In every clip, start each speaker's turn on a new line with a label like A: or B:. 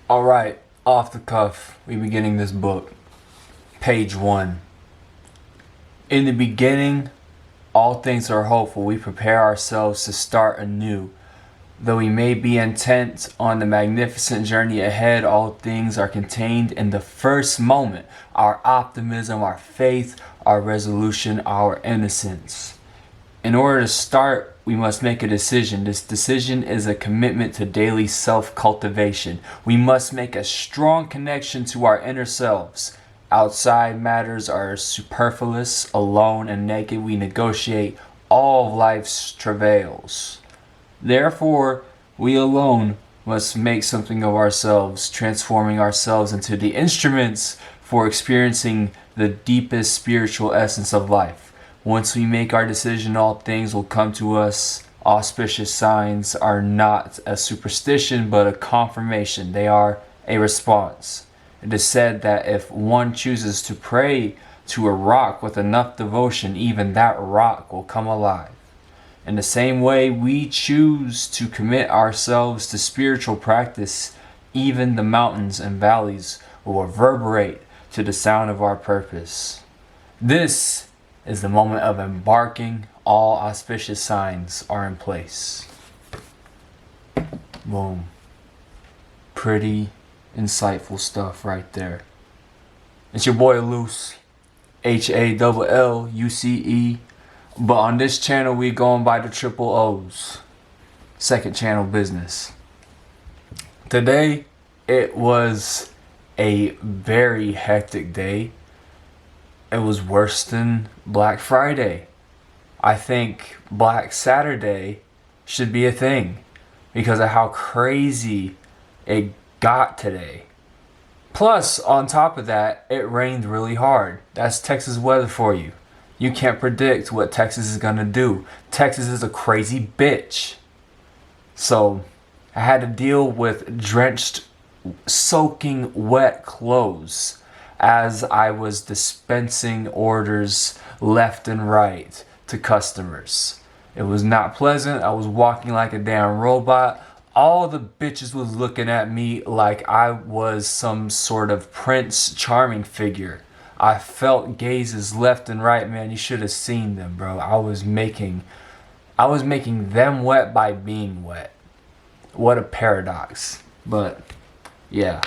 A: Alright, off the cuff, we beginning this book. Page 1. In the beginning, all things are hopeful. We prepare ourselves to start anew. Though we may be intent on the magnificent journey ahead, all things are contained in the first moment. Our optimism, our faith, our resolution, our innocence. In order to start, we must make a decision. This decision is a commitment to daily self-cultivation. We must make a strong connection to our inner selves. Outside matters are superfluous. Alone and naked, we negotiate all of life's travails. Therefore, we alone must make something of ourselves, transforming ourselves into the instruments for experiencing the deepest spiritual essence of life. Once we make our decision, all things will come to us. Auspicious signs are not a superstition, but a confirmation. They are a response. It is said that if one chooses to pray to a rock with enough devotion, even that rock will come alive. In the same way, we choose to commit ourselves to spiritual practice, even the mountains and valleys will reverberate to the sound of our purpose. This is the moment of embarking. All auspicious signs are in place. Boom. Pretty insightful stuff right there. It's your boy Luce, HALLUCE. But on this channel, we going by the triple O's. Second channel business. Today, it was a very hectic day. It was worse than Black Friday. I think Black Saturday should be a thing because of how crazy it got today. Plus, on top of that, it rained really hard. That's Texas weather for you. You can't predict what Texas is gonna do. Texas is a crazy bitch. So, I had to deal with drenched, soaking wet clothes as I was dispensing orders left and right to customers. It was not pleasant. I was walking like a damn robot. All the bitches was looking at me like I was some sort of Prince Charming figure. I felt gazes left and right, man. You should have seen them, bro. I was making them wet by being wet. What a paradox. But yeah.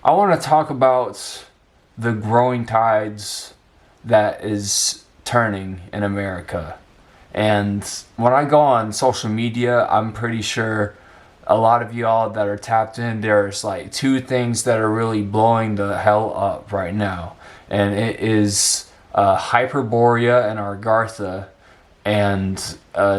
A: I want to talk about the growing tides that is turning in America. And when I go on social media, I'm pretty sure a lot of y'all that are tapped in, there's like two things that are really blowing the hell up right now. And it is Hyperborea and Argartha and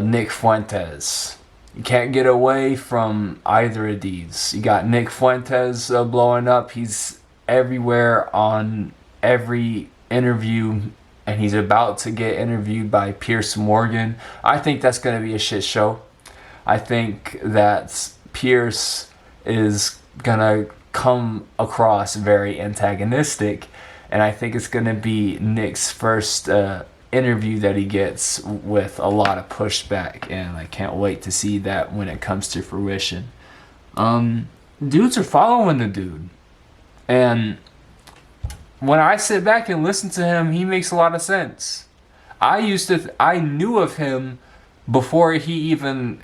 A: Nick Fuentes. You can't get away from either of these. You got Nick Fuentes blowing up. He's everywhere on every interview, and he's about to get interviewed by Piers Morgan. I think that's going to be a shit show. I think that Piers is going to come across very antagonistic, and I think it's going to be Nick's first interview that he gets with a lot of pushback, and I can't wait to see that when it comes to fruition. Dudes are following the dude, and when I sit back and listen to him, he makes a lot of sense. I knew of him before he even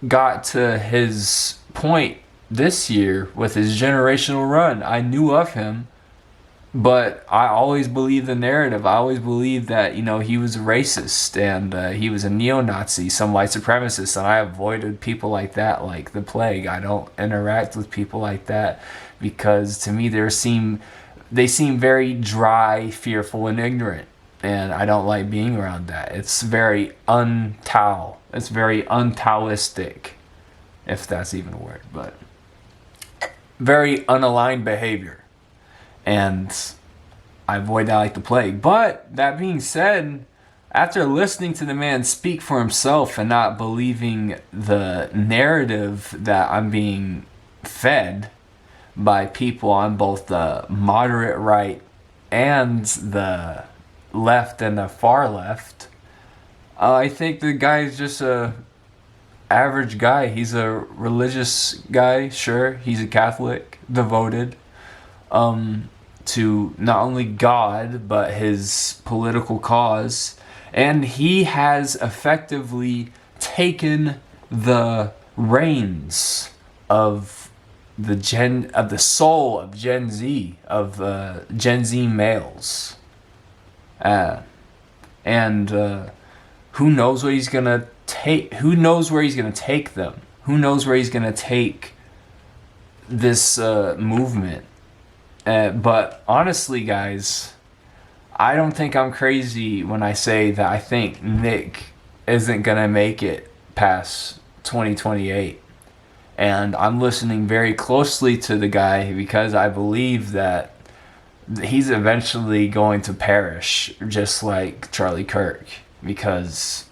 A: got to his point this year with his generational run. I knew of him, but I always believed the narrative. I always believed that, he was a racist and he was a neo-Nazi, some white supremacist, and I avoided people like that like the plague. I don't interact with people like that because to me they seem very dry, fearful, and ignorant, and I don't like being around that. It's very un-Tao. It's very un-Taoistic, if that's even a word, but very unaligned behavior. And I avoid that like the plague. But that being said, after listening to the man speak for himself and not believing the narrative that I'm being fed by people on both the moderate right and the left and the far left, I think the guy is just a average guy. He's a religious guy, sure. He's a Catholic, devoted to not only God, but his political cause. And he has effectively taken the reins of the soul of Gen Z, of Gen Z males. And who knows what he's gonna take? Who knows where he's gonna take them? Who knows where he's gonna take this movement? But honestly, guys, I don't think I'm crazy when I say that I think Nick isn't gonna make it past 2028. And I'm listening very closely to the guy because I believe that he's eventually going to perish, just like Charlie Kirk, because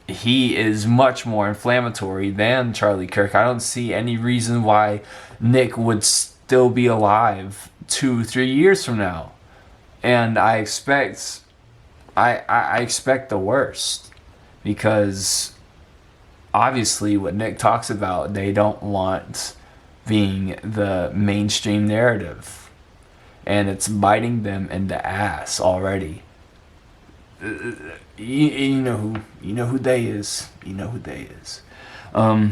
A: he is much more inflammatory than Charlie Kirk. I don't see any reason why Nick would still be alive 2-3 years from now. And I expect the worst, because obviously what Nick talks about, they don't want being the mainstream narrative. And it's biting them in the ass already. You know who they is. You know who they is. But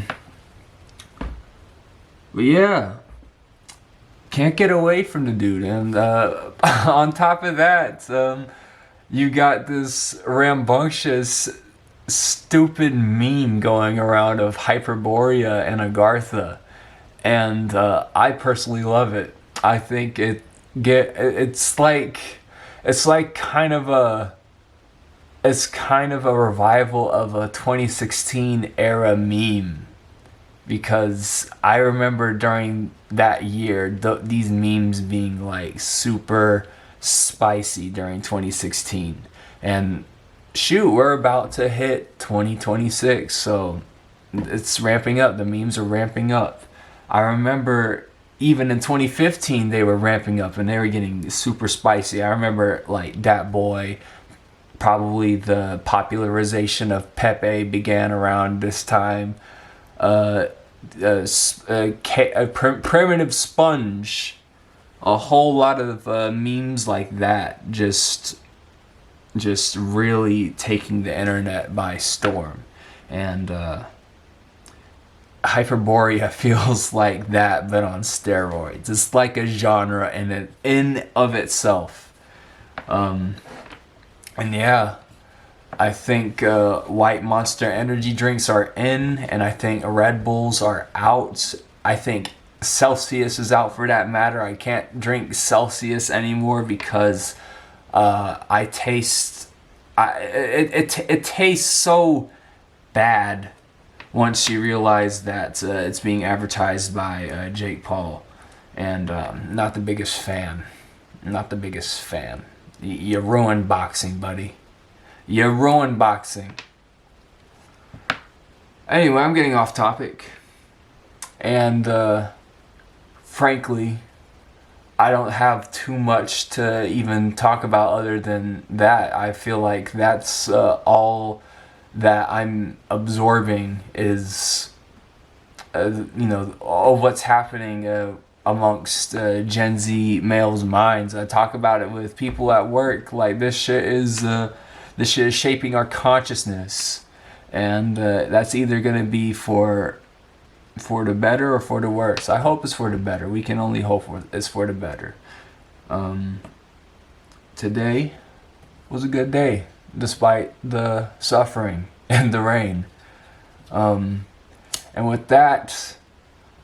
A: yeah, can't get away from the dude. And on top of that, you got this rambunctious, stupid meme going around of Hyperborea and Agartha, and I personally love it. I think it's kind of a revival of a 2016 era meme, because I remember during that year these memes being like super spicy during 2016, and shoot, we're about to hit 2026, so it's ramping up. The memes are ramping up. I remember even in 2015 they were ramping up and they were getting super spicy. I remember like Dat Boy, probably the popularization of Pepe began around this time. Primitive Sponge, a whole lot of memes like that, just really taking the internet by storm. And Hyperborea feels like that, but on steroids. It's like a genre in of itself. And yeah, I think White Monster energy drinks are in, and I think Red Bulls are out. I think Celsius is out, for that matter. I can't drink Celsius anymore because it tastes so bad once you realize that it's being advertised by Jake Paul, and not the biggest fan. You ruined boxing, buddy. You ruined boxing. Anyway, I'm getting off topic, and frankly, I don't have too much to even talk about other than that. I feel like that's all that I'm absorbing is, all what's happening amongst Gen Z males' minds. I talk about it with people at work. Like, this shit is shaping our consciousness, and that's either gonna be for the better or for the worse. I hope it's for the better. We can only hope it's for the better. Today was a good day, despite the suffering and the rain. And with that,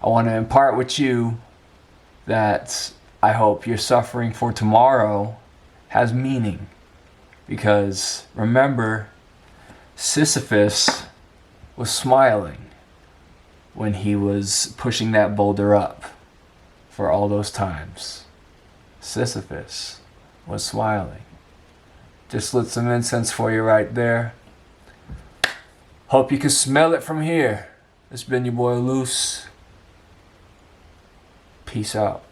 A: I want to impart with you that I hope your suffering for tomorrow has meaning. Because remember, Sisyphus was smiling when he was pushing that boulder up for all those times. Sisyphus was smiling. Just lit some incense for you right there. Hope you can smell it from here. It's been your boy Loose. Peace out.